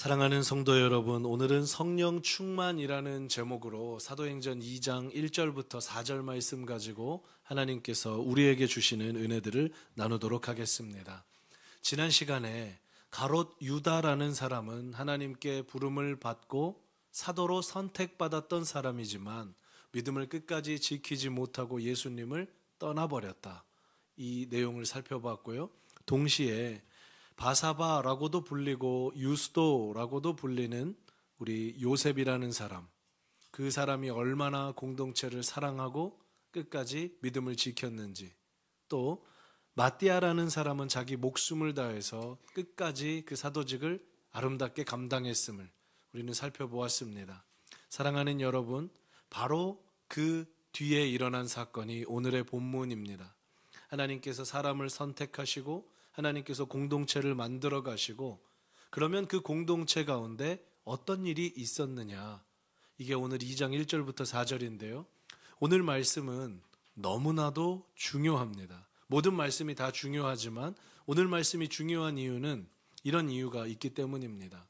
사랑하는 성도 여러분, 오늘은 성령 충만이라는 제목으로 사도행전 2장 1절부터 4절 말씀 가지고 하나님께서 우리에게 주시는 은혜들을 나누도록 하겠습니다. 지난 시간에 가롯 유다라는 사람은 하나님께 부름을 받고 사도로 선택받았던 사람이지만 믿음을 끝까지 지키지 못하고 예수님을 떠나버렸다. 이 내용을 살펴봤고요. 동시에 바사바라고도 불리고 유스도라고도 불리는 우리 요셉이라는 사람, 그 사람이 얼마나 공동체를 사랑하고 끝까지 믿음을 지켰는지, 또 마띠아라는 사람은 자기 목숨을 다해서 끝까지 그 사도직을 아름답게 감당했음을 우리는 살펴보았습니다. 사랑하는 여러분, 바로 그 뒤에 일어난 사건이 오늘의 본문입니다. 하나님께서 사람을 선택하시고 하나님께서 공동체를 만들어 가시고, 그러면 그 공동체 가운데 어떤 일이 있었느냐, 이게 오늘 2장 1절부터 4절인데요 오늘 말씀은 너무나도 중요합니다. 모든 말씀이 다 중요하지만 오늘 말씀이 중요한 이유는 이런 이유가 있기 때문입니다.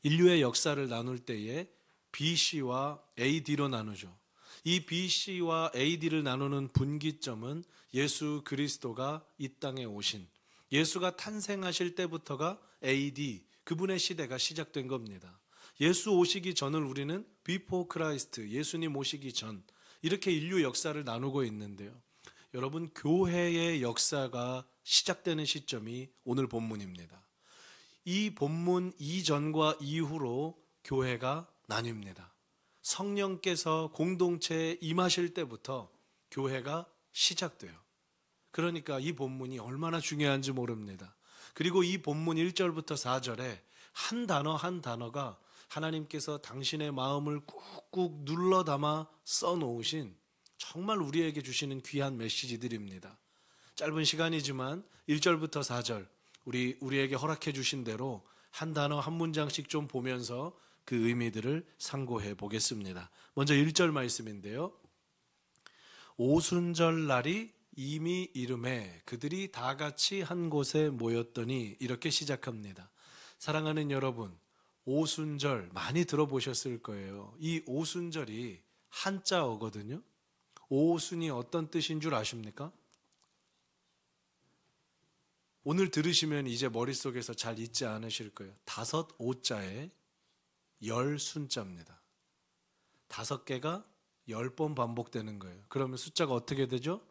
인류의 역사를 나눌 때에 BC와 AD로 나누죠. 이 BC와 AD를 나누는 분기점은 예수 그리스도가 이 땅에 오신, 예수가 탄생하실 때부터가 AD, 그분의 시대가 시작된 겁니다. 예수 오시기 전을 우리는 Before Christ, 예수님 오시기 전, 이렇게 인류 역사를 나누고 있는데요. 여러분, 교회의 역사가 시작되는 시점이 오늘 본문입니다. 이 본문 이전과 이후로 교회가 나뉩니다. 성령께서 공동체에 임하실 때부터 교회가 시작돼요. 그러니까 이 본문이 얼마나 중요한지 모릅니다. 그리고 이 본문 1절부터 4절에 한 단어 한 단어가 하나님께서 당신의 마음을 꾹꾹 눌러 담아 써놓으신 정말 우리에게 주시는 귀한 메시지들입니다. 짧은 시간이지만 1절부터 4절 우리에게 허락해 주신 대로 한 단어 한 문장씩 좀 보면서 그 의미들을 상고해 보겠습니다. 먼저 1절 말씀인데요. 오순절 날이 이미 이름에 그들이 다 같이 한 곳에 모였더니, 이렇게 시작합니다. 사랑하는 여러분, 오순절 많이 들어보셨을 거예요. 이 오순절이 한자어거든요. 오순이 어떤 뜻인 줄 아십니까? 오늘 들으시면 이제 머릿속에서 잘 잊지 않으실 거예요. 5 오자에 10 순자입니다. 5개가 10번 반복되는 거예요. 그러면 숫자가 어떻게 되죠?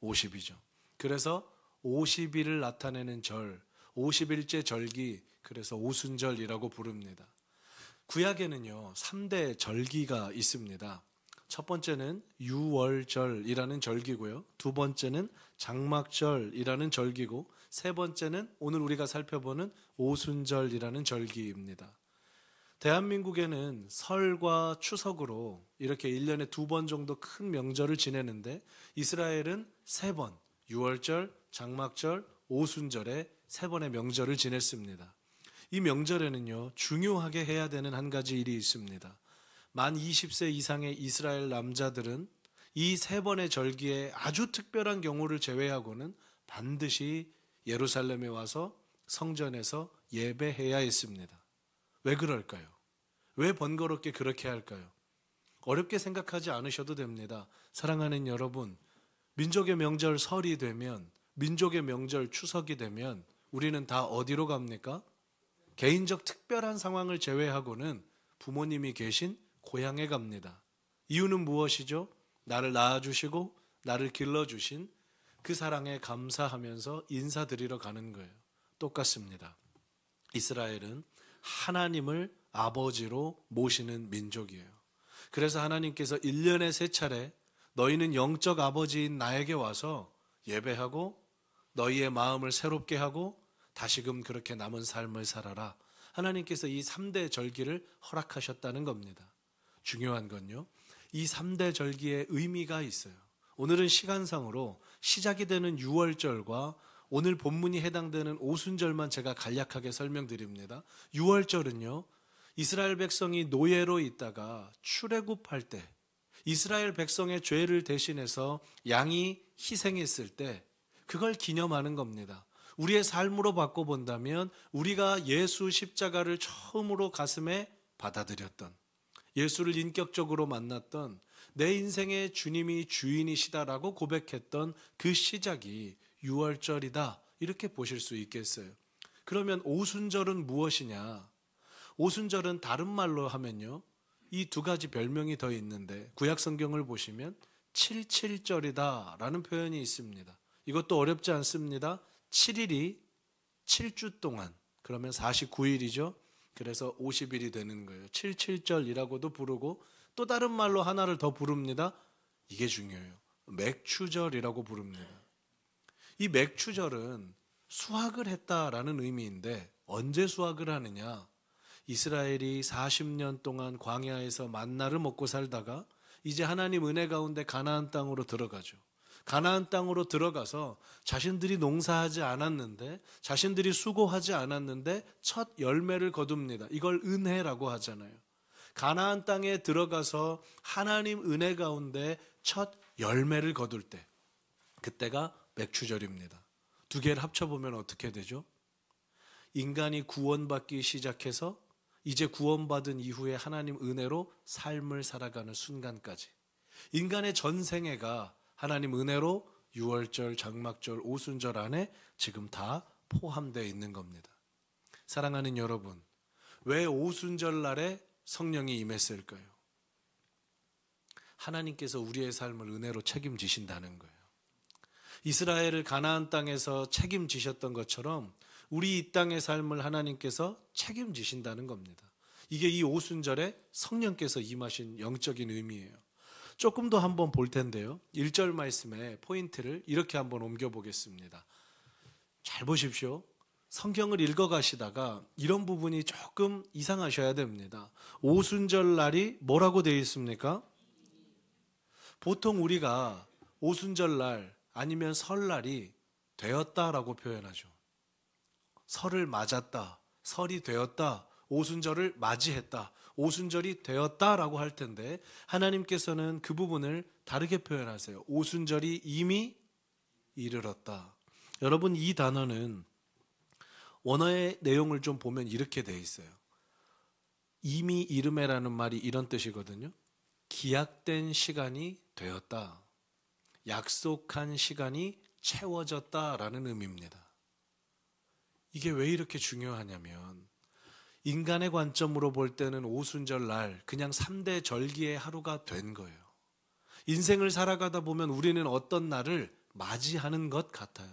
50이죠. 그래서 50일을 나타내는 절, 50일째 절기, 그래서 오순절이라고 부릅니다. 구약에는요 3대 절기가 있습니다. 첫 번째는 유월절이라는 절기고요, 두 번째는 장막절이라는 절기고, 세 번째는 오늘 우리가 살펴보는 오순절이라는 절기입니다. 대한민국에는 설과 추석으로 이렇게 1년에 2번 정도 큰 명절을 지내는데, 이스라엘은 3번, 유월절, 장막절, 오순절에 3번의 명절을 지냈습니다. 이 명절에는요 중요하게 해야 되는 한 가지 일이 있습니다. 만 20세 이상의 이스라엘 남자들은 이 3번의 절기에 아주 특별한 경우를 제외하고는 반드시 예루살렘에 와서 성전에서 예배해야 했습니다. 왜 그럴까요? 왜 번거롭게 그렇게 할까요? 어렵게 생각하지 않으셔도 됩니다. 사랑하는 여러분, 민족의 명절 설이 되면, 민족의 명절 추석이 되면 우리는 다 어디로 갑니까? 개인적 특별한 상황을 제외하고는 부모님이 계신 고향에 갑니다. 이유는 무엇이죠? 나를 낳아주시고 나를 길러주신 그 사랑에 감사하면서 인사드리러 가는 거예요. 똑같습니다. 이스라엘은 하나님을 아버지로 모시는 민족이에요. 그래서 하나님께서 1년에 3차례 너희는 영적 아버지인 나에게 와서 예배하고 너희의 마음을 새롭게 하고 다시금 그렇게 남은 삶을 살아라. 하나님께서 이 3대 절기를 허락하셨다는 겁니다. 중요한 건요, 이 3대 절기의 의미가 있어요. 오늘은 시간상으로 시작이 되는 유월절과 오늘 본문이 해당되는 오순절만 제가 간략하게 설명드립니다. 유월절은요, 이스라엘 백성이 노예로 있다가 출애굽할 때 이스라엘 백성의 죄를 대신해서 양이 희생했을 때 그걸 기념하는 겁니다. 우리의 삶으로 바꿔본다면 우리가 예수 십자가를 처음으로 가슴에 받아들였던, 예수를 인격적으로 만났던, 내 인생의 주님이 주인이시다라고 고백했던 그 시작이 유월절이다, 이렇게 보실 수 있겠어요. 그러면 오순절은 무엇이냐? 오순절은 다른 말로 하면요, 이 두 가지 별명이 더 있는데 구약 성경을 보시면 77절이다 라는 표현이 있습니다. 이것도 어렵지 않습니다. 7일이 7주 동안, 그러면 49일이죠. 그래서 50일이 되는 거예요. 77절이라고도 부르고 또 다른 말로 하나를 더 부릅니다. 이게 중요해요. 맥추절이라고 부릅니다. 이 맥추절은 수확을 했다라는 의미인데 언제 수확을 하느냐? 이스라엘이 40년 동안 광야에서 만나를 먹고 살다가 이제 하나님 은혜 가운데 가나안 땅으로 들어가죠. 가나안 땅으로 들어가서 자신들이 농사하지 않았는데, 자신들이 수고하지 않았는데 첫 열매를 거둡니다. 이걸 은혜라고 하잖아요. 가나안 땅에 들어가서 하나님 은혜 가운데 첫 열매를 거둘 때, 그때가 맥추절입니다. 두 개를 합쳐보면 어떻게 되죠? 인간이 구원받기 시작해서 이제 구원받은 이후에 하나님 은혜로 삶을 살아가는 순간까지, 인간의 전생애가 하나님 은혜로 유월절, 장막절, 오순절 안에 지금 다 포함되어 있는 겁니다. 사랑하는 여러분, 왜 오순절 날에 성령이 임했을까요? 하나님께서 우리의 삶을 은혜로 책임지신다는 거예요. 이스라엘을 가나안 땅에서 책임지셨던 것처럼 우리 이 땅의 삶을 하나님께서 책임지신다는 겁니다. 이게 이 오순절에 성령께서 임하신 영적인 의미예요. 조금 더 한번 볼 텐데요. 1절 말씀의 포인트를 이렇게 한번 옮겨보겠습니다. 잘 보십시오. 성경을 읽어가시다가 이런 부분이 조금 이상하셔야 됩니다. 오순절 날이 뭐라고 되어 있습니까? 보통 우리가 오순절 날 아니면 설날이 되었다라고 표현하죠. 설을 맞았다, 설이 되었다, 오순절을 맞이했다, 오순절이 되었다라고 할 텐데 하나님께서는 그 부분을 다르게 표현하세요. 오순절이 이미 이르렀다. 여러분, 이 단어는 원어의 내용을 좀 보면 이렇게 돼 있어요. 이미 이름에라는 말이 이런 뜻이거든요. 기약된 시간이 되었다, 약속한 시간이 채워졌다라는 의미입니다. 이게 왜 이렇게 중요하냐면 인간의 관점으로 볼 때는 오순절 날 그냥 3대 절기의 하루가 된 거예요. 인생을 살아가다 보면 우리는 어떤 날을 맞이하는 것 같아요.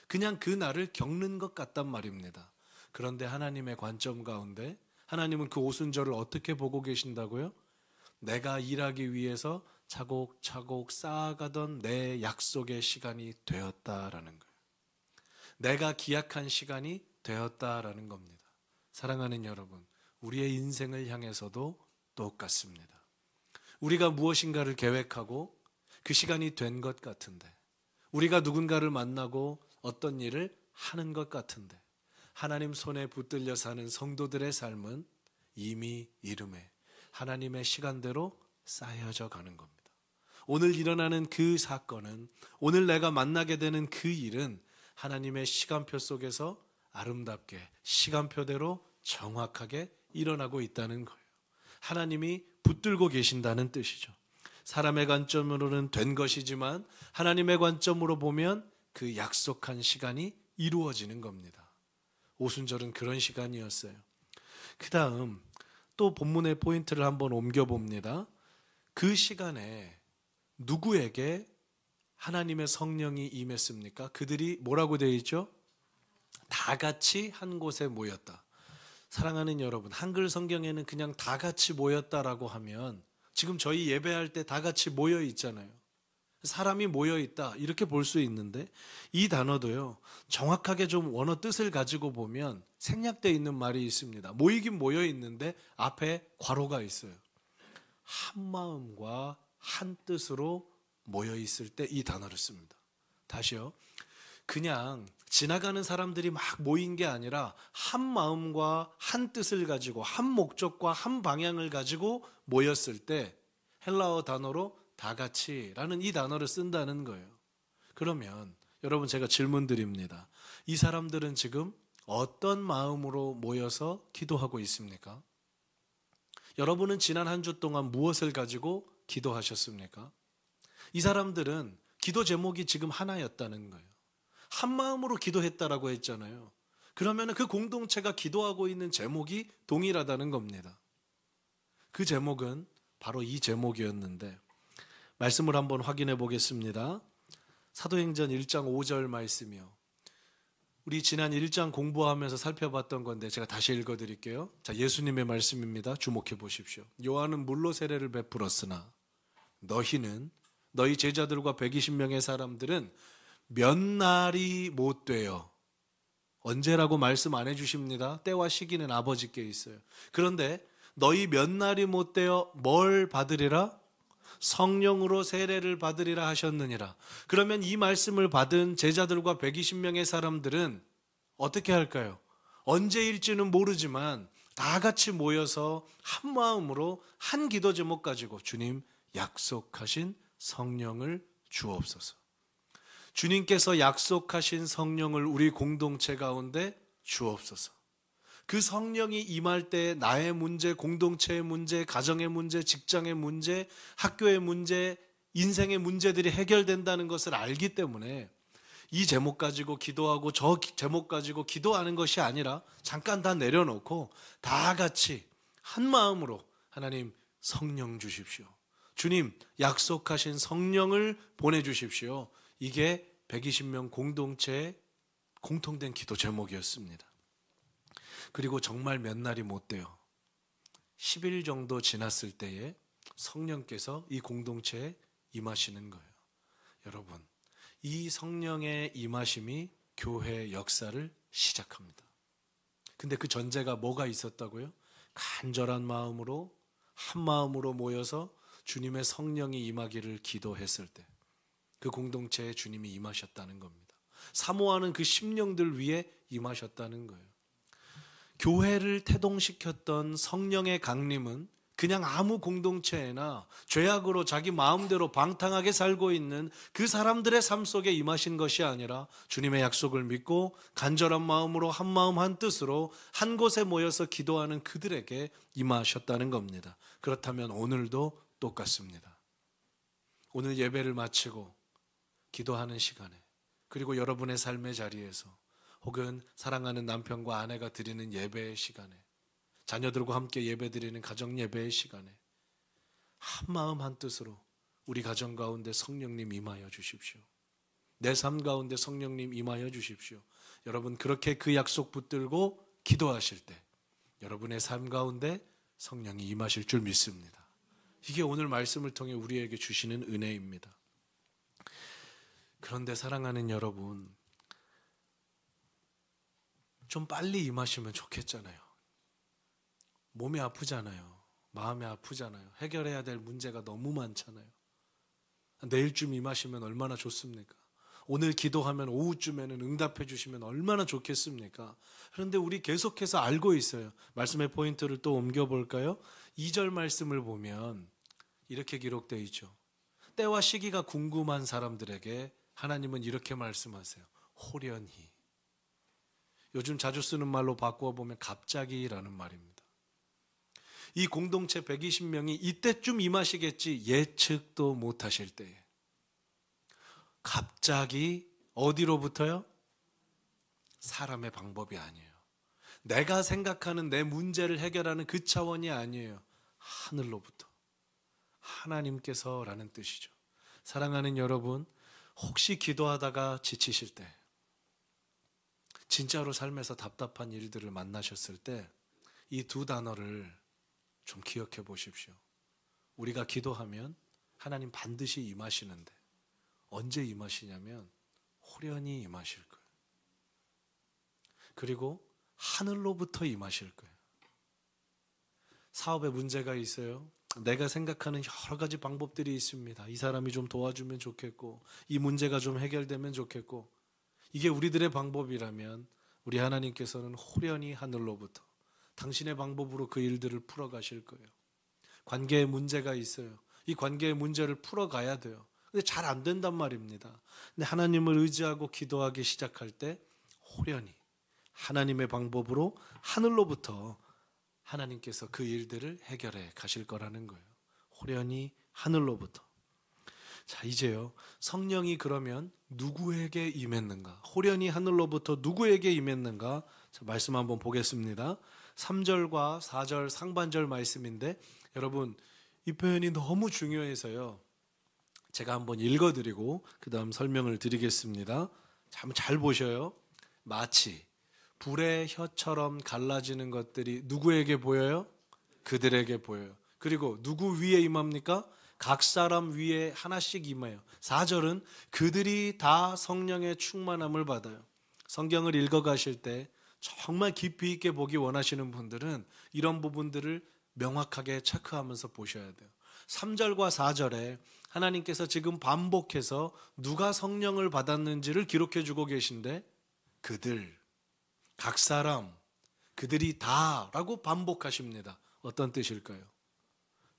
그냥 그 날을 겪는 것 같단 말입니다. 그런데 하나님의 관점 가운데 하나님은 그 오순절을 어떻게 보고 계신다고요? 내가 일하기 위해서 차곡차곡 쌓아가던 내 약속의 시간이 되었다라는 거예요. 내가 기약한 시간이 되었다라는 겁니다. 사랑하는 여러분, 우리의 인생을 향해서도 똑같습니다. 우리가 무엇인가를 계획하고 그 시간이 된 것 같은데, 우리가 누군가를 만나고 어떤 일을 하는 것 같은데, 하나님 손에 붙들려 사는 성도들의 삶은 이미 이름에 하나님의 시간대로 쌓여져 가는 겁니다. 오늘 일어나는 그 사건은, 오늘 내가 만나게 되는 그 일은 하나님의 시간표 속에서 아름답게 시간표대로 정확하게 일어나고 있다는 거예요. 하나님이 붙들고 계신다는 뜻이죠. 사람의 관점으로는 된 것이지만 하나님의 관점으로 보면 그 약속한 시간이 이루어지는 겁니다. 오순절은 그런 시간이었어요. 그 다음 또 본문의 포인트를 한번 옮겨봅니다. 그 시간에 누구에게 하나님의 성령이 임했습니까? 그들이 뭐라고 되어 있죠? 다 같이 한 곳에 모였다. 사랑하는 여러분, 한글 성경에는 그냥 다 같이 모였다라고 하면 지금 저희 예배할 때 다 같이 모여 있잖아요. 사람이 모여 있다 이렇게 볼 수 있는데 이 단어도요, 정확하게 좀 원어 뜻을 가지고 보면 생략되어 있는 말이 있습니다. 모이긴 모여 있는데 앞에 괄호가 있어요. 한 마음과 한 뜻으로 모여 있을 때 이 단어를 씁니다. 다시요. 그냥 지나가는 사람들이 막 모인 게 아니라 한 마음과 한 뜻을 가지고 한 목적과 한 방향을 가지고 모였을 때 헬라어 단어로 다 같이라는 이 단어를 쓴다는 거예요. 그러면 여러분, 제가 질문 드립니다. 이 사람들은 지금 어떤 마음으로 모여서 기도하고 있습니까? 여러분은 지난 한 주 동안 무엇을 가지고 기도하셨습니까? 이 사람들은 기도 제목이 지금 하나였다는 거예요. 한 마음으로 기도했다라고 했잖아요. 그러면 그 공동체가 기도하고 있는 제목이 동일하다는 겁니다. 그 제목은 바로 이 제목이었는데, 말씀을 한번 확인해 보겠습니다. 사도행전 1장 5절 말씀이요. 우리 지난 1장 공부하면서 살펴봤던 건데 제가 다시 읽어드릴게요. 자, 예수님의 말씀입니다. 주목해 보십시오. 요한은 물로 세례를 베풀었으나 너희는, 너희 제자들과 120명의 사람들은 몇 날이 못 되어, 언제라고 말씀 안 해주십니다. 때와 시기는 아버지께 있어요. 그런데 너희 몇 날이 못 되어 뭘 받으리라? 성령으로 세례를 받으리라 하셨느니라. 그러면 이 말씀을 받은 제자들과 120명의 사람들은 어떻게 할까요? 언제일지는 모르지만 다 같이 모여서 한 마음으로 한 기도 제목 가지고 주님 약속하신 성령을 주옵소서. 주님께서 약속하신 성령을 우리 공동체 가운데 주옵소서. 그 성령이 임할 때 나의 문제, 공동체의 문제, 가정의 문제, 직장의 문제, 학교의 문제, 인생의 문제들이 해결된다는 것을 알기 때문에 이 제목 가지고 기도하고 저 제목 가지고 기도하는 것이 아니라 잠깐 다 내려놓고 다 같이 한 마음으로 하나님 성령 주십시오. 주님 약속하신 성령을 보내주십시오. 이게 120명 공동체의 공통된 기도 제목이었습니다. 그리고 정말 몇 날이 못 돼요. 10일 정도 지났을 때에 성령께서 이 공동체에 임하시는 거예요. 여러분, 이 성령의 임하심이 교회의 역사를 시작합니다. 근데 그 전제가 뭐가 있었다고요? 간절한 마음으로, 한 마음으로 모여서 주님의 성령이 임하기를 기도했을 때 그 공동체에 주님이 임하셨다는 겁니다. 사모하는 그 심령들 위에 임하셨다는 거예요. 교회를 태동시켰던 성령의 강림은 그냥 아무 공동체에나 죄악으로 자기 마음대로 방탕하게 살고 있는 그 사람들의 삶 속에 임하신 것이 아니라 주님의 약속을 믿고 간절한 마음으로 한 마음 한 뜻으로 한 곳에 모여서 기도하는 그들에게 임하셨다는 겁니다. 그렇다면 오늘도 똑같습니다. 오늘 예배를 마치고 기도하는 시간에, 그리고 여러분의 삶의 자리에서, 혹은 사랑하는 남편과 아내가 드리는 예배의 시간에, 자녀들과 함께 예배드리는 가정 예배의 시간에 한 마음 한 뜻으로 우리 가정 가운데 성령님 임하여 주십시오. 내 삶 가운데 성령님 임하여 주십시오. 여러분 그렇게 그 약속 붙들고 기도하실 때 여러분의 삶 가운데 성령이 임하실 줄 믿습니다. 이게 오늘 말씀을 통해 우리에게 주시는 은혜입니다. 그런데 사랑하는 여러분, 좀 빨리 임하시면 좋겠잖아요. 몸이 아프잖아요. 마음이 아프잖아요. 해결해야 될 문제가 너무 많잖아요. 내일쯤 임하시면 얼마나 좋습니까? 오늘 기도하면 오후쯤에는 응답해 주시면 얼마나 좋겠습니까? 그런데 우리 계속해서 알고 있어요. 말씀의 포인트를 또 옮겨볼까요? 2절 말씀을 보면 이렇게 기록되어 있죠. 때와 시기가 궁금한 사람들에게 하나님은 이렇게 말씀하세요. 호련히. 요즘 자주 쓰는 말로 바꾸어 보면 갑자기라는 말입니다. 이 공동체 120명이 이때쯤 임하시겠지 예측도 못하실 때에 갑자기 어디로부터요? 사람의 방법이 아니에요. 내가 생각하는 내 문제를 해결하는 그 차원이 아니에요. 하늘로부터. 하나님께서라는 뜻이죠. 사랑하는 여러분, 혹시 기도하다가 지치실 때, 진짜로 삶에서 답답한 일들을 만나셨을 때 이 두 단어를 좀 기억해 보십시오. 우리가 기도하면 하나님 반드시 임하시는데 언제 임하시냐면 호련히 임하실 거예요. 그리고 하늘로부터 임하실 거예요. 사업에 문제가 있어요. 내가 생각하는 여러 가지 방법들이 있습니다. 이 사람이 좀 도와주면 좋겠고, 이 문제가 좀 해결되면 좋겠고, 이게 우리들의 방법이라면 우리 하나님께서는 호련히 하늘로부터 당신의 방법으로 그 일들을 풀어가실 거예요. 관계에 문제가 있어요. 이 관계의 문제를 풀어가야 돼요. 근데 잘 안 된단 말입니다. 근데 하나님을 의지하고 기도하기 시작할 때 호련히 하나님의 방법으로 하늘로부터 하나님께서 그 일들을 해결해 가실 거라는 거예요. 호련히 하늘로부터. 자, 이제요. 성령이 그러면 누구에게 임했는가? 호련히 하늘로부터 누구에게 임했는가? 자, 말씀 한번 보겠습니다. 3절과 4절 상반절 말씀인데 여러분 이 표현이 너무 중요해서요. 제가 한번 읽어드리고 그 다음 설명을 드리겠습니다. 한번 잘 보셔요. 마치 불의 혀처럼 갈라지는 것들이 누구에게 보여요? 그들에게 보여요. 그리고 누구 위에 임합니까? 각 사람 위에 하나씩 임해요. 4절은 그들이 다 성령의 충만함을 받아요. 성경을 읽어가실 때 정말 깊이 있게 보기 원하시는 분들은 이런 부분들을 명확하게 체크하면서 보셔야 돼요. 3절과 4절에 하나님께서 지금 반복해서 누가 성령을 받았는지를 기록해 주고 계신데 그들, 각 사람, 그들이 다라고 반복하십니다. 어떤 뜻일까요?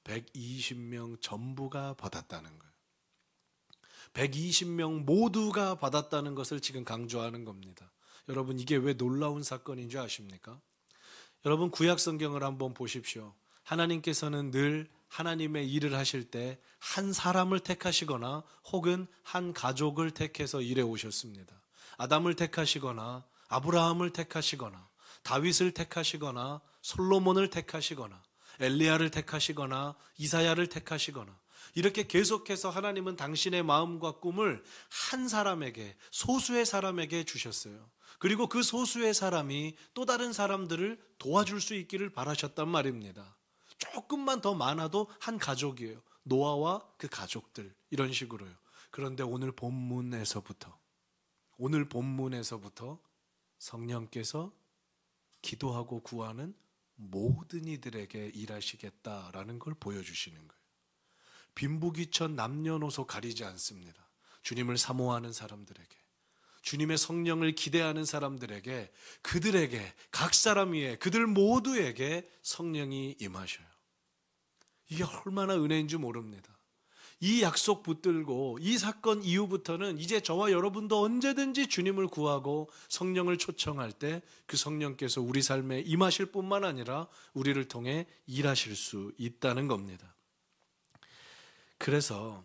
120명 전부가 받았다는 거예요. 120명 모두가 받았다는 것을 지금 강조하는 겁니다. 여러분 이게 왜 놀라운 사건인 줄 아십니까? 여러분 구약 성경을 한번 보십시오. 하나님께서는 늘 하나님의 일을 하실 때 한 사람을 택하시거나 혹은 한 가족을 택해서 일해 오셨습니다. 아담을 택하시거나 아브라함을 택하시거나 다윗을 택하시거나 솔로몬을 택하시거나 엘리야를 택하시거나 이사야를 택하시거나 이렇게 계속해서 하나님은 당신의 마음과 꿈을 한 사람에게, 소수의 사람에게 주셨어요. 그리고 그 소수의 사람이 또 다른 사람들을 도와줄 수 있기를 바라셨단 말입니다. 조금만 더 많아도 한 가족이에요. 노아와 그 가족들 이런 식으로요. 그런데 오늘 본문에서부터 성령께서 기도하고 구하는 모든 이들에게 일하시겠다라는 걸 보여주시는 거예요. 빈부귀천 남녀노소 가리지 않습니다. 주님을 사모하는 사람들에게, 주님의 성령을 기대하는 사람들에게, 그들에게, 각 사람 위에, 그들 모두에게 성령이 임하셔요. 이게 얼마나 은혜인지 모릅니다. 이 약속 붙들고 이 사건 이후부터는 이제 저와 여러분도 언제든지 주님을 구하고 성령을 초청할 때 그 성령께서 우리 삶에 임하실 뿐만 아니라 우리를 통해 일하실 수 있다는 겁니다. 그래서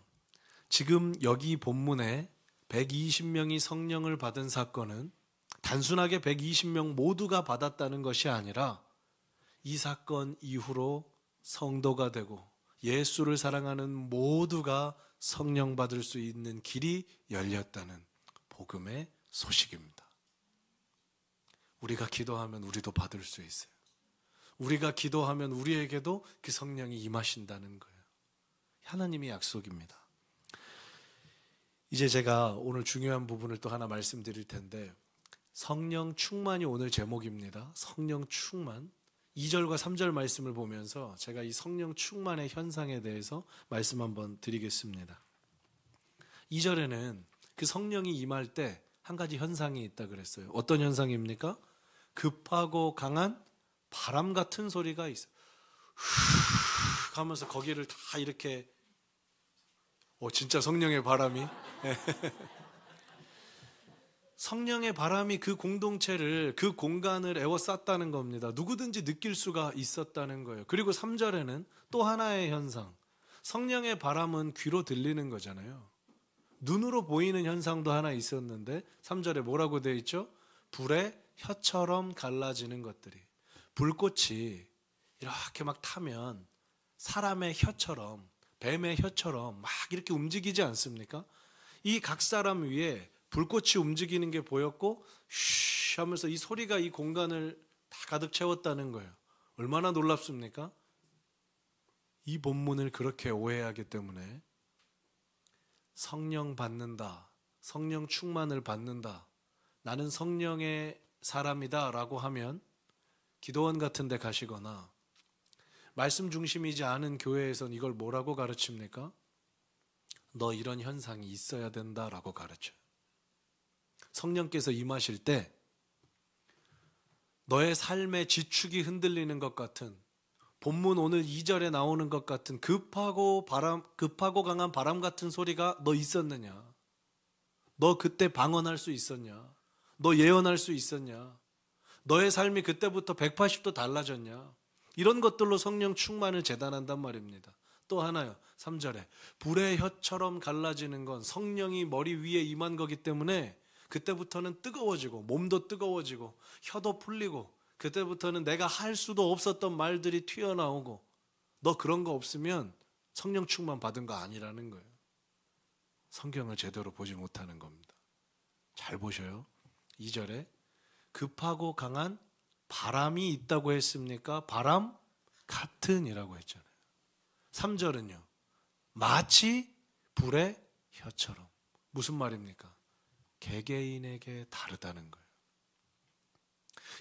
지금 여기 본문에 120명이 성령을 받은 사건은 단순하게 120명 모두가 받았다는 것이 아니라 이 사건 이후로 성도가 되고 예수를 사랑하는 모두가 성령 받을 수 있는 길이 열렸다는 복음의 소식입니다. 우리가 기도하면 우리도 받을 수 있어요. 우리가 기도하면 우리에게도 그 성령이 임하신다는 거예요. 하나님의 약속입니다. 이제 제가 오늘 중요한 부분을 또 하나 말씀드릴 텐데 성령 충만이 오늘 제목입니다. 성령 충만. 2절과 3절 말씀을 보면서 제가 이 성령 충만의 현상에 대해서 말씀 한번 드리겠습니다. 2절에는 그 성령이 임할 때 한 가지 현상이 있다 그랬어요. 어떤 현상입니까? 급하고 강한 바람 같은 소리가 있어요. 후 하면서 거기를 다 이렇게 진짜 성령의 바람이 성령의 바람이 그 공동체를, 그 공간을 에워쌌다는 겁니다. 누구든지 느낄 수가 있었다는 거예요. 그리고 3절에는 또 하나의 현상. 성령의 바람은 귀로 들리는 거잖아요. 눈으로 보이는 현상도 하나 있었는데 3절에 뭐라고 되어 있죠? 불의 혀처럼 갈라지는 것들이. 불꽃이 이렇게 막 타면 사람의 혀처럼, 뱀의 혀처럼 막 이렇게 움직이지 않습니까? 이 각 사람 위에 불꽃이 움직이는 게 보였고 쉬 하면서 이 소리가 이 공간을 다 가득 채웠다는 거예요. 얼마나 놀랍습니까? 이 본문을 그렇게 오해하기 때문에 성령 받는다, 성령 충만을 받는다, 나는 성령의 사람이다 라고 하면 기도원 같은 데 가시거나 말씀 중심이지 않은 교회에선 이걸 뭐라고 가르칩니까? 너 이런 현상이 있어야 된다라고 가르쳐요. 성령께서 임하실 때 너의 삶의 지축이 흔들리는 것 같은, 본문 오늘 2절에 나오는 것 같은 급하고 강한 바람 같은 소리가 너 있었느냐? 너 그때 방언할 수 있었냐? 너 예언할 수 있었냐? 너의 삶이 그때부터 180도 달라졌냐? 이런 것들로 성령 충만을 재단한단 말입니다. 또 하나요. 3절에 불의 혀처럼 갈라지는 건 성령이 머리 위에 임한 거기 때문에 그때부터는 뜨거워지고 몸도 뜨거워지고 혀도 풀리고 그때부터는 내가 할 수도 없었던 말들이 튀어나오고 너 그런 거 없으면 성령 충만 받은 거 아니라는 거예요. 성경을 제대로 보지 못하는 겁니다. 잘 보셔요. 2절에 급하고 강한 바람이 있다고 했습니까? 바람 같은 이라고 했잖아요. 3절은요. 마치 불의 혀처럼. 무슨 말입니까? 개개인에게 다르다는 거예요.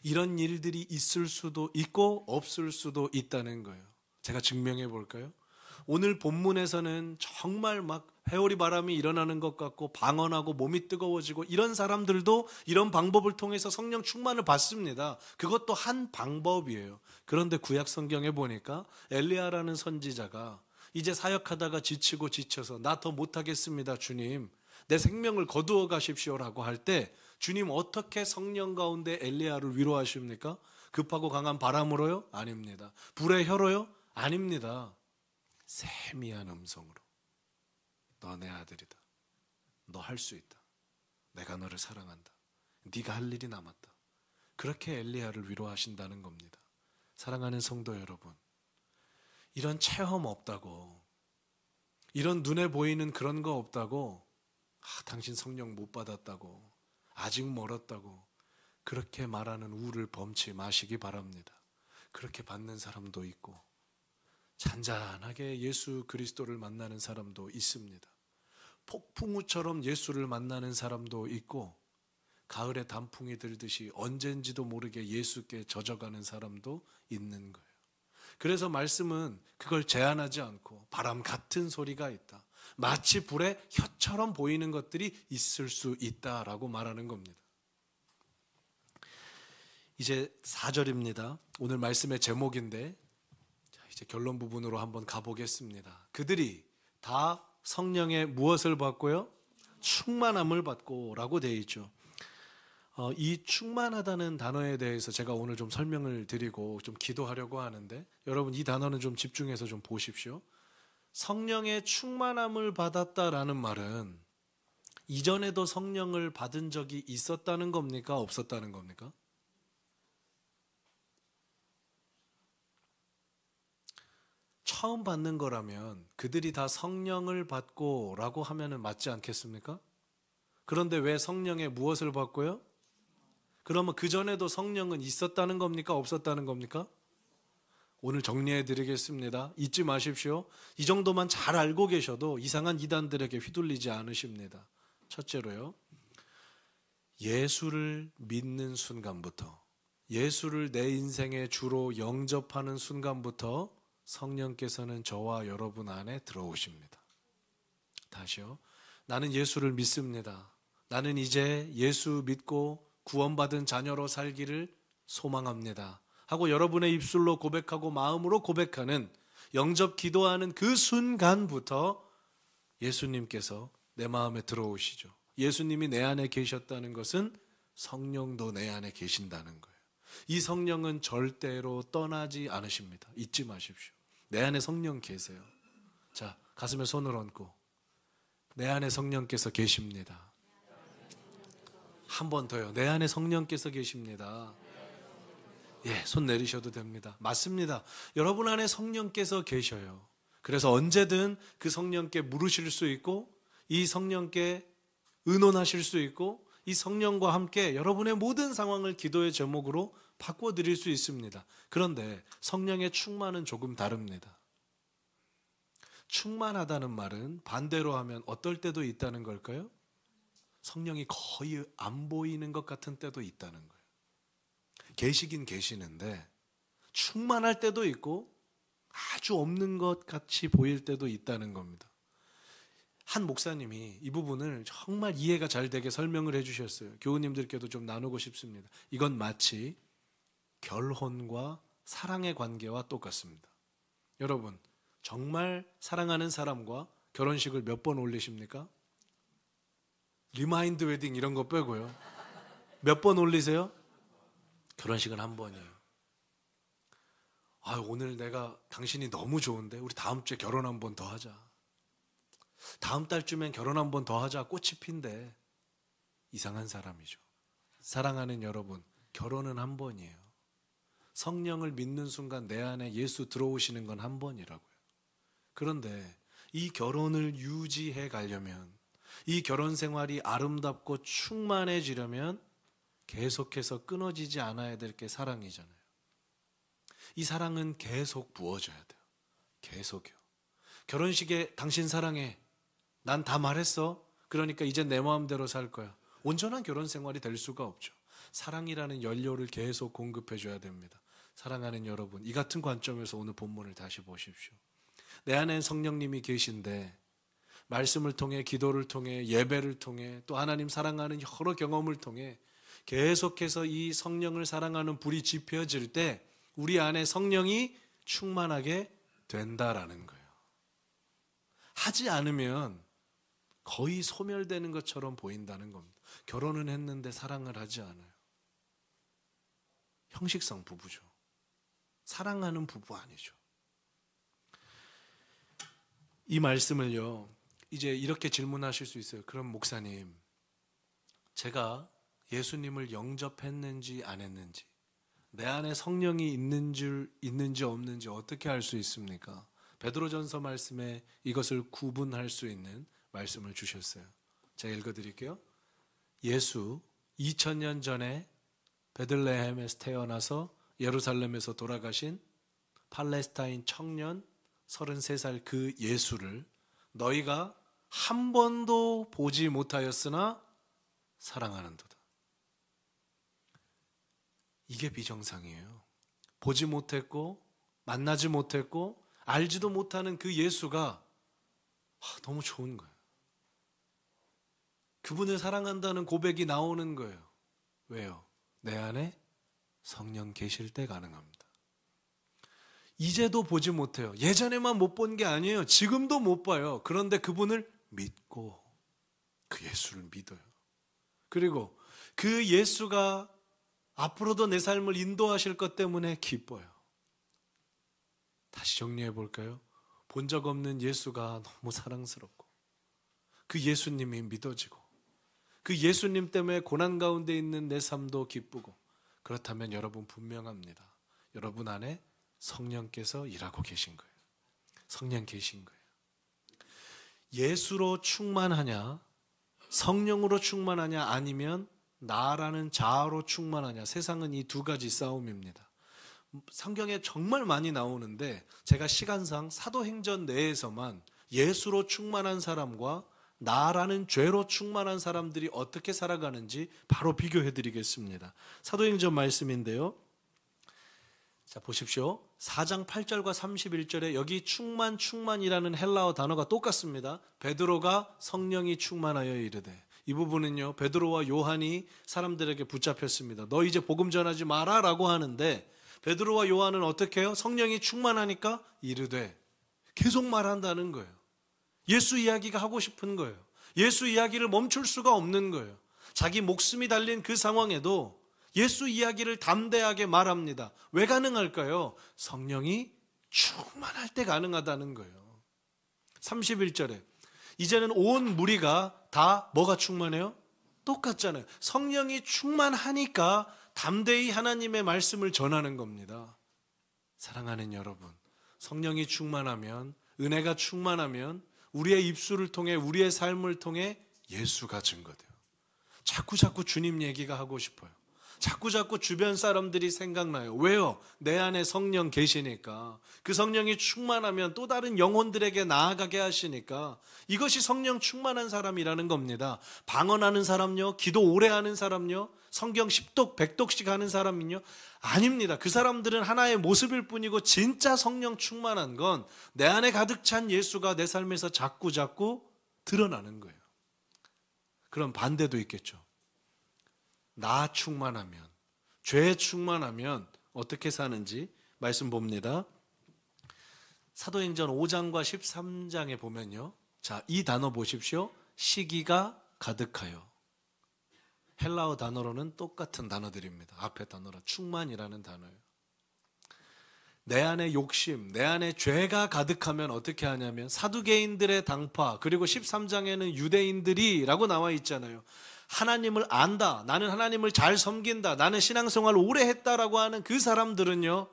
이런 일들이 있을 수도 있고 없을 수도 있다는 거예요. 제가 증명해 볼까요? 오늘 본문에서는 정말 막 회오리 바람이 일어나는 것 같고 방언하고 몸이 뜨거워지고 이런 사람들도 이런 방법을 통해서 성령 충만을 받습니다. 그것도 한 방법이에요. 그런데 구약 성경에 보니까 엘리야라는 선지자가 이제 사역하다가 지치고 지쳐서 나 더 못하겠습니다 주님, 내 생명을 거두어 가십시오라고 할 때 주님 어떻게 성령 가운데 엘리야를 위로하십니까? 급하고 강한 바람으로요? 아닙니다. 불의 혀로요? 아닙니다. 세미한 음성으로 너 내 아들이다. 너 할 수 있다. 내가 너를 사랑한다. 네가 할 일이 남았다. 그렇게 엘리야를 위로하신다는 겁니다. 사랑하는 성도 여러분, 이런 체험 없다고, 이런 눈에 보이는 그런 거 없다고, 당신 성령 못 받았다고, 아직 멀었다고 그렇게 말하는 우를 범치 마시기 바랍니다. 그렇게 받는 사람도 있고 잔잔하게 예수 그리스도를 만나는 사람도 있습니다. 폭풍우처럼 예수를 만나는 사람도 있고 가을에 단풍이 들듯이 언젠지도 모르게 예수께 젖어가는 사람도 있는 거예요. 그래서 말씀은 그걸 제한하지 않고 바람 같은 소리가 있다. 마치 불의 혀처럼 보이는 것들이 있을 수 있다라고 말하는 겁니다. 이제 4절입니다. 오늘 말씀의 제목인데 이제 결론 부분으로 한번 가보겠습니다. 그들이 다 성령의 무엇을 받고요? 충만함을 받고 라고 되어 있죠. 이 충만하다는 단어에 대해서 제가 오늘 좀 설명을 드리고 좀 기도하려고 하는데 여러분 이 단어는 좀 집중해서 좀 보십시오. 성령의 충만함을 받았다라는 말은 이전에도 성령을 받은 적이 있었다는 겁니까? 없었다는 겁니까? 처음 받는 거라면 그들이 다 성령을 받고 라고 하면은 맞지 않겠습니까? 그런데 왜 성령의 무엇을 받고요? 그러면 그전에도 성령은 있었다는 겁니까? 없었다는 겁니까? 오늘 정리해 드리겠습니다. 잊지 마십시오. 이 정도만 잘 알고 계셔도 이상한 이단들에게 휘둘리지 않으십니다. 첫째로요. 예수를 믿는 순간부터, 예수를 내 인생의 주로 영접하는 순간부터 성령께서는 저와 여러분 안에 들어오십니다. 다시요. 나는 예수를 믿습니다. 나는 이제 예수 믿고 구원받은 자녀로 살기를 소망합니다. 하고 여러분의 입술로 고백하고 마음으로 고백하는 영접 기도하는 그 순간부터 예수님께서 내 마음에 들어오시죠. 예수님이 내 안에 계셨다는 것은 성령도 내 안에 계신다는 거예요. 이 성령은 절대로 떠나지 않으십니다. 잊지 마십시오. 내 안에 성령 계세요. 자, 가슴에 손을 얹고 내 안에 성령께서 계십니다. 한 번 더요. 내 안에 성령께서 계십니다. 예, 손 내리셔도 됩니다. 맞습니다. 여러분 안에 성령께서 계셔요. 그래서 언제든 그 성령께 물으실 수 있고 이 성령께 의논하실 수 있고 이 성령과 함께 여러분의 모든 상황을 기도의 제목으로 바꿔드릴 수 있습니다. 그런데 성령의 충만은 조금 다릅니다. 충만하다는 말은 반대로 하면 어떨 때도 있다는 걸까요? 성령이 거의 안 보이는 것 같은 때도 있다는 거예요. 계시긴 계시는데 충만할 때도 있고 아주 없는 것 같이 보일 때도 있다는 겁니다. 한 목사님이 이 부분을 정말 이해가 잘 되게 설명을 해주셨어요. 교우님들께도 좀 나누고 싶습니다. 이건 마치 결혼과 사랑의 관계와 똑같습니다. 여러분, 정말 사랑하는 사람과 결혼식을 몇 번 올리십니까? 리마인드 웨딩 이런 거 빼고요. 몇 번 올리세요? 결혼식은 한 번이에요. 오늘 내가 당신이 너무 좋은데 우리 다음 주에 결혼 한 번 더 하자. 다음 달쯤엔 결혼 한 번 더 하자. 꽃이 핀대. 이상한 사람이죠. 사랑하는 여러분, 결혼은 한 번이에요. 성령을 믿는 순간 내 안에 예수 들어오시는 건 한 번이라고요. 그런데 이 결혼을 유지해 가려면, 이 결혼 생활이 아름답고 충만해지려면 계속해서 끊어지지 않아야 될 게 사랑이잖아요. 이 사랑은 계속 부어져야 돼요. 계속이요. 결혼식에 당신 사랑해. 난 다 말했어. 그러니까 이제 내 마음대로 살 거야. 온전한 결혼 생활이 될 수가 없죠. 사랑이라는 연료를 계속 공급해 줘야 됩니다. 사랑하는 여러분, 이 같은 관점에서 오늘 본문을 다시 보십시오. 내 안에 성령님이 계신데 말씀을 통해, 기도를 통해, 예배를 통해, 또 하나님 사랑하는 여러 경험을 통해 계속해서 이 성령을 사랑하는 불이 지펴질 때 우리 안에 성령이 충만하게 된다라는 거예요. 하지 않으면 거의 소멸되는 것처럼 보인다는 겁니다. 결혼은 했는데 사랑을 하지 않아요. 형식상 부부죠. 사랑하는 부부 아니죠. 이 말씀을요, 이제 이렇게 질문하실 수 있어요. 그럼 목사님, 제가 예수님을 영접했는지 안 했는지, 내 안에 성령이 있는지 없는지 어떻게 알 수 있습니까? 베드로전서 말씀에 이것을 구분할 수 있는 말씀을 주셨어요. 제가 읽어드릴게요. 예수 2000년 전에 베들레헴에서 태어나서 예루살렘에서 돌아가신 팔레스타인 청년 33살 그 예수를 너희가 한 번도 보지 못하였으나 사랑하는도다. 이게 비정상이에요. 보지 못했고 만나지 못했고 알지도 못하는 그 예수가 너무 좋은 거예요. 그분을 사랑한다는 고백이 나오는 거예요. 왜요? 내 안에 성령 계실 때 가능합니다. 이제도 보지 못해요. 예전에만 못 본 게 아니에요. 지금도 못 봐요. 그런데 그분을 믿고 그 예수를 믿어요. 그리고 그 예수가 앞으로도 내 삶을 인도하실 것 때문에 기뻐요. 다시 정리해 볼까요? 본 적 없는 예수가 너무 사랑스럽고 그 예수님이 믿어지고 그 예수님 때문에 고난 가운데 있는 내 삶도 기쁘고, 그렇다면 여러분 분명합니다. 여러분 안에 성령께서 일하고 계신 거예요. 성령 계신 거예요. 예수로 충만하냐, 성령으로 충만하냐, 아니면 나라는 자아로 충만하냐. 세상은 이 두 가지 싸움입니다. 성경에 정말 많이 나오는데 제가 시간상 사도행전 내에서만 예수로 충만한 사람과 나라는 죄로 충만한 사람들이 어떻게 살아가는지 바로 비교해 드리겠습니다. 사도행전 말씀인데요. 자, 보십시오. 4장 8절과 31절에 여기 충만이라는 헬라어 단어가 똑같습니다. 베드로가 성령이 충만하여 이르되, 이 부분은요, 베드로와 요한이 사람들에게 붙잡혔습니다. 너 이제 복음 전하지 마라 라고 하는데, 베드로와 요한은 어떻게 해요? 성령이 충만하니까 이르되, 계속 말한다는 거예요. 예수 이야기가 하고 싶은 거예요. 예수 이야기를 멈출 수가 없는 거예요. 자기 목숨이 달린 그 상황에도 예수 이야기를 담대하게 말합니다. 왜 가능할까요? 성령이 충만할 때 가능하다는 거예요. 31절에 이제는 온 무리가 다 뭐가 충만해요? 똑같잖아요. 성령이 충만하니까 담대히 하나님의 말씀을 전하는 겁니다. 사랑하는 여러분, 성령이 충만하면, 은혜가 충만하면 우리의 입술을 통해, 우리의 삶을 통해 예수가 증거돼요. 자꾸 주님 얘기가 하고 싶어요. 자꾸 주변 사람들이 생각나요. 왜요? 내 안에 성령 계시니까. 그 성령이 충만하면 또 다른 영혼들에게 나아가게 하시니까. 이것이 성령 충만한 사람이라는 겁니다. 방언하는 사람요, 기도 오래 하는 사람요, 성경 10독 100독씩 하는 사람은요, 아닙니다. 그 사람들은 하나의 모습일 뿐이고, 진짜 성령 충만한 건 내 안에 가득 찬 예수가 내 삶에서 자꾸 드러나는 거예요. 그럼 반대도 있겠죠. 나 충만하면, 죄 충만하면 어떻게 사는지 말씀 봅니다. 사도행전 5장과 13장에 보면요, 자, 이 단어 보십시오. 시기가 가득하여. 헬라어 단어로는 똑같은 단어들입니다. 앞에 단어라 충만이라는 단어예요. 내 안에 욕심, 내 안에 죄가 가득하면 어떻게 하냐면 사두개인들의 당파, 그리고 13장에는 유대인들이 라고 나와 있잖아요. 하나님을 안다, 나는 하나님을 잘 섬긴다, 나는 신앙생활 오래 했다라고 하는 그 사람들은요,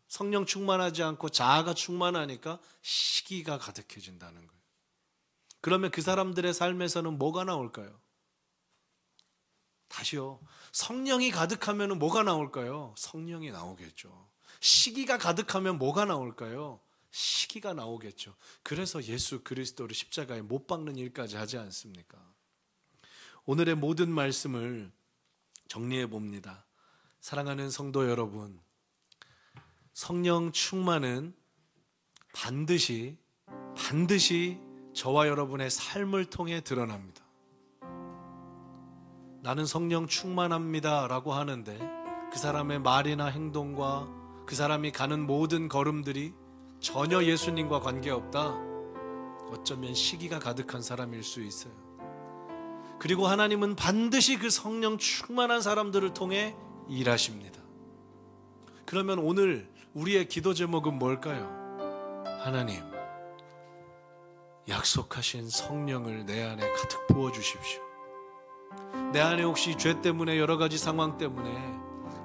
성령 충만하지 않고 자아가 충만하니까 시기가 가득해진다는 거예요. 그러면 그 사람들의 삶에서는 뭐가 나올까요? 다시요, 성령이 가득하면 뭐가 나올까요? 성령이 나오겠죠. 시기가 가득하면 뭐가 나올까요? 시기가 나오겠죠. 그래서 예수 그리스도를 십자가에 못 박는 일까지 하지 않습니까? 오늘의 모든 말씀을 정리해 봅니다. 사랑하는 성도 여러분, 성령 충만은 반드시 저와 여러분의 삶을 통해 드러납니다. 나는 성령 충만합니다 라고 하는데 그 사람의 말이나 행동과 그 사람이 가는 모든 걸음들이 전혀 예수님과 관계없다. 어쩌면 시기가 가득한 사람일 수 있어요. 그리고 하나님은 반드시 그 성령 충만한 사람들을 통해 일하십니다. 그러면 오늘 우리의 기도 제목은 뭘까요? 하나님, 약속하신 성령을 내 안에 가득 부어주십시오. 내 안에 혹시 죄 때문에 여러 가지 상황 때문에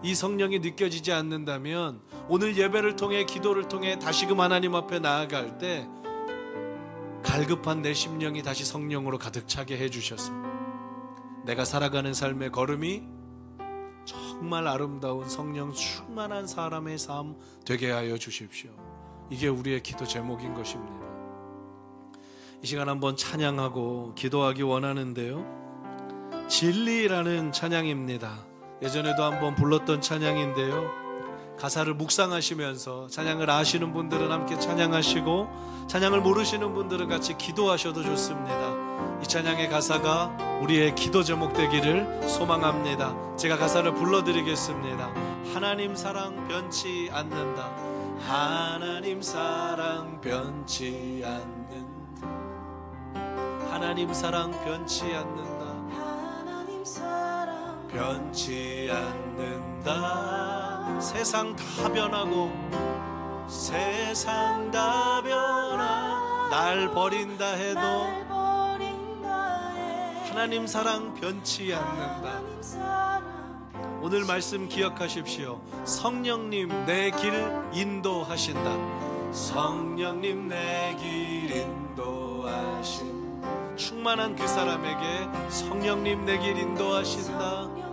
이 성령이 느껴지지 않는다면 오늘 예배를 통해 기도를 통해 다시금 하나님 앞에 나아갈 때 갈급한 내 심령이 다시 성령으로 가득 차게 해주셔서 내가 살아가는 삶의 걸음이 정말 아름다운 성령 충만한 사람의 삶 되게 하여 주십시오. 이게 우리의 기도 제목인 것입니다. 이 시간 한번 찬양하고 기도하기 원하는데요, 진리라는 찬양입니다. 예전에도 한번 불렀던 찬양인데요, 가사를 묵상하시면서 찬양을 아시는 분들은 함께 찬양하시고 찬양을 모르시는 분들은 같이 기도하셔도 좋습니다. 이 찬양의 가사가 우리의 기도 제목 되기를 소망합니다. 제가 가사를 불러드리겠습니다. 하나님 사랑 변치 않는다. 하나님 사랑 변치 않는다. 하나님 사랑 변치 않는다. 하나님 사랑 변치 않는다. 세상 다 변하고 세상 다 변하 날 버린다 해도 하나님 사랑 변치 않는다. 오늘 말씀 기억하십시오. 성령님 내 길 인도하신다. 성령님 내 길 인도하신다. 충만한 그 사람에게 성령님 내 길 인도하신다.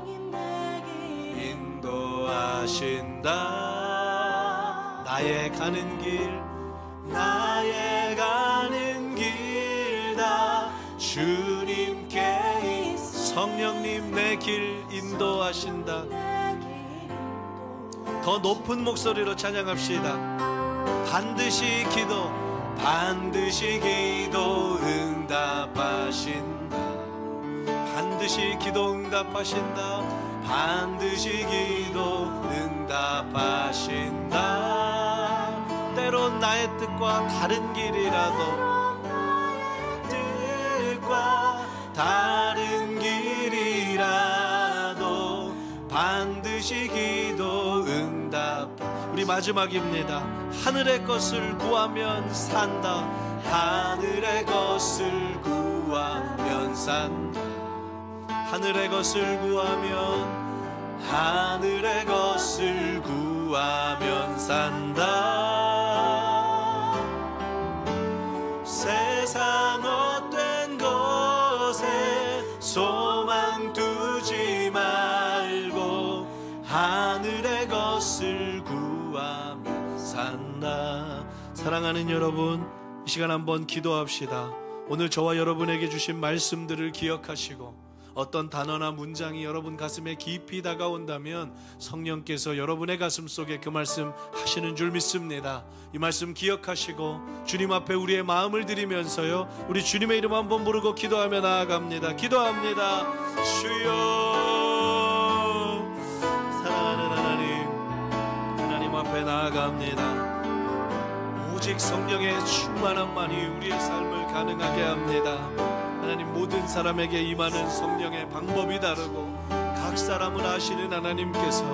인도하신다. 나의 가는 길 나의 가는 길 다 주님께 성령님 내 길 인도하신다. 더 높은 목소리로 찬양합시다. 반드시 기도 응답하신다. 반드시 기도 응답하신다. 반드시 기도 응답하신다. 때론 나의 뜻과 다른 길이라도 다른 길이라도 반드시 기도 응답. 우리 마지막입니다. 하늘의 것을 구하면 산다. 하늘의 것을 구하면 산다. 하늘의 것을 구하면 하늘의 것을 구하면 산다. 세상 헛된 것에 소망 두지 말고 하늘의 것을 구하면 산다. 사랑하는 여러분, 이 시간 한번 기도합시다. 오늘 저와 여러분에게 주신 말씀들을 기억하시고 어떤 단어나 문장이 여러분 가슴에 깊이 다가온다면 성령께서 여러분의 가슴 속에 그 말씀 하시는 줄 믿습니다. 이 말씀 기억하시고 주님 앞에 우리의 마음을 드리면서요, 우리 주님의 이름 한번 부르고 기도하며 나아갑니다. 기도합니다. 주여, 사랑하는 하나님 앞에 나아갑니다. 오직 성령의 충만함만이 우리의 삶을 가능하게 합니다. 하나님, 모든 사람에게 임하는 성령의 방법이 다르고 각 사람을 아시는 하나님께서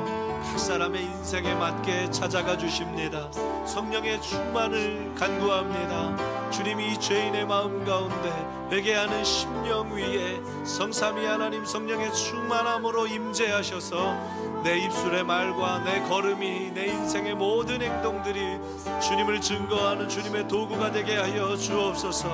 각 사람의 인생에 맞게 찾아가 주십니다. 성령의 충만을 간구합니다. 주님이 이 죄인의 마음 가운데 회개하는 심령 위에 성삼위 하나님 성령의 충만함으로 임재하셔서 내 입술의 말과 내 걸음이, 내 인생의 모든 행동들이 주님을 증거하는 주님의 도구가 되게 하여 주옵소서.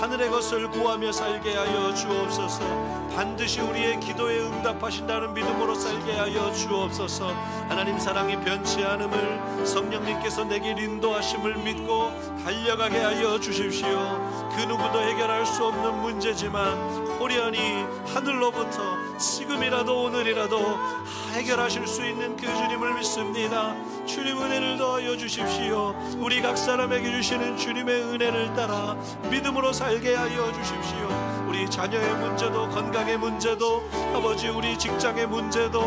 하늘의 것을 구하며 살게 하여 주옵소서. 반드시 우리의 기도에 응답하신다는 믿음으로 살게 하여 주옵소서. 하나님, 사랑이 변치 않음을, 성령님께서 내게 인도하심을 믿고 달려가게 하여 주십시오. 그 누구도 해결할 수 없는 문제지만 호련히 하늘로부터 지금이라도 오늘이라도 해결하실 수 있는 그 주님을 믿습니다. 주님 은혜를 더하여 주십시오. 우리 각 사람에게 주시는 주님의 은혜를 따라 믿음으로 살게 하여 주십시오. 우리 자녀의 문제도, 건강의 문제도, 아버지 우리 직장의 문제도,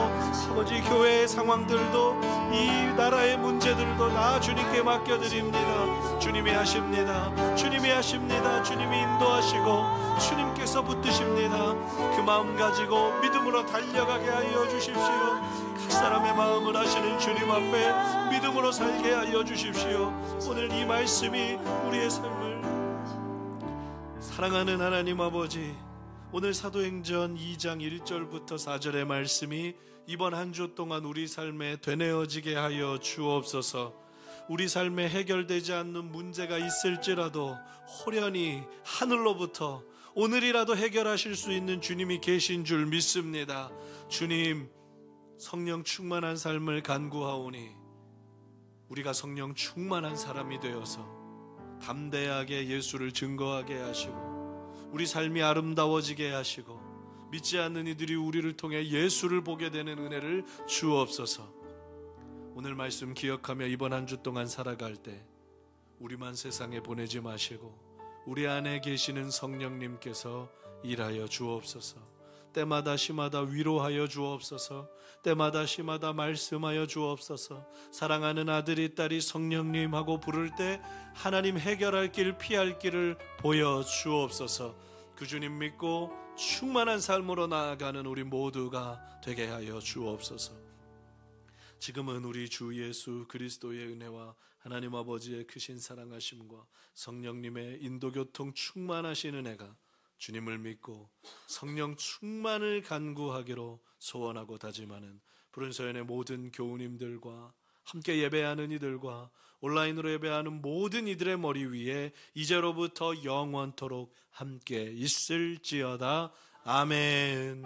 아버지 교회의 상황들도, 이 나라의 문제들도 다 주님께 맡겨드립니다. 주님이 하십니다. 주님이 하십니다. 주님이 인도하시고 주님께서 붙드십니다. 그 마음 가지고 믿음으로 달려가게 하여 주십시오. 각 사람의 마음을 아시는 주님 앞에 믿음으로 살게 하여 주십시오. 오늘 이 말씀이 우리의 삶을, 사랑하는 하나님 아버지, 오늘 사도행전 2장 1절부터 4절의 말씀이 이번 한 주 동안 우리 삶에 되뇌어지게 하여 주옵소서. 우리 삶에 해결되지 않는 문제가 있을지라도 호련히 하늘로부터 오늘이라도 해결하실 수 있는 주님이 계신 줄 믿습니다. 주님, 성령 충만한 삶을 간구하오니 우리가 성령 충만한 사람이 되어서 담대하게 예수를 증거하게 하시고 우리 삶이 아름다워지게 하시고 믿지 않는 이들이 우리를 통해 예수를 보게 되는 은혜를 주옵소서. 오늘 말씀 기억하며 이번 한 주 동안 살아갈 때 우리만 세상에 보내지 마시고 우리 안에 계시는 성령님께서 일하여 주옵소서. 때마다 시마다 위로하여 주옵소서. 때마다 시마다 말씀하여 주옵소서. 사랑하는 아들이 딸이 성령님 하고 부를 때 하나님 해결할 길, 피할 길을 보여 주옵소서. 그 주님 믿고 충만한 삶으로 나아가는 우리 모두가 되게 하여 주옵소서. 지금은 우리 주 예수 그리스도의 은혜와 하나님 아버지의 크신 사랑하심과 성령님의 인도교통 충만하신 은혜가 주님을 믿고 성령 충만을 간구하기로 소원하고 다짐하는 푸른서연의 모든 교우님들과 함께 예배하는 이들과 온라인으로 예배하는 모든 이들의 머리 위에 이제로부터 영원토록 함께 있을지어다. 아멘.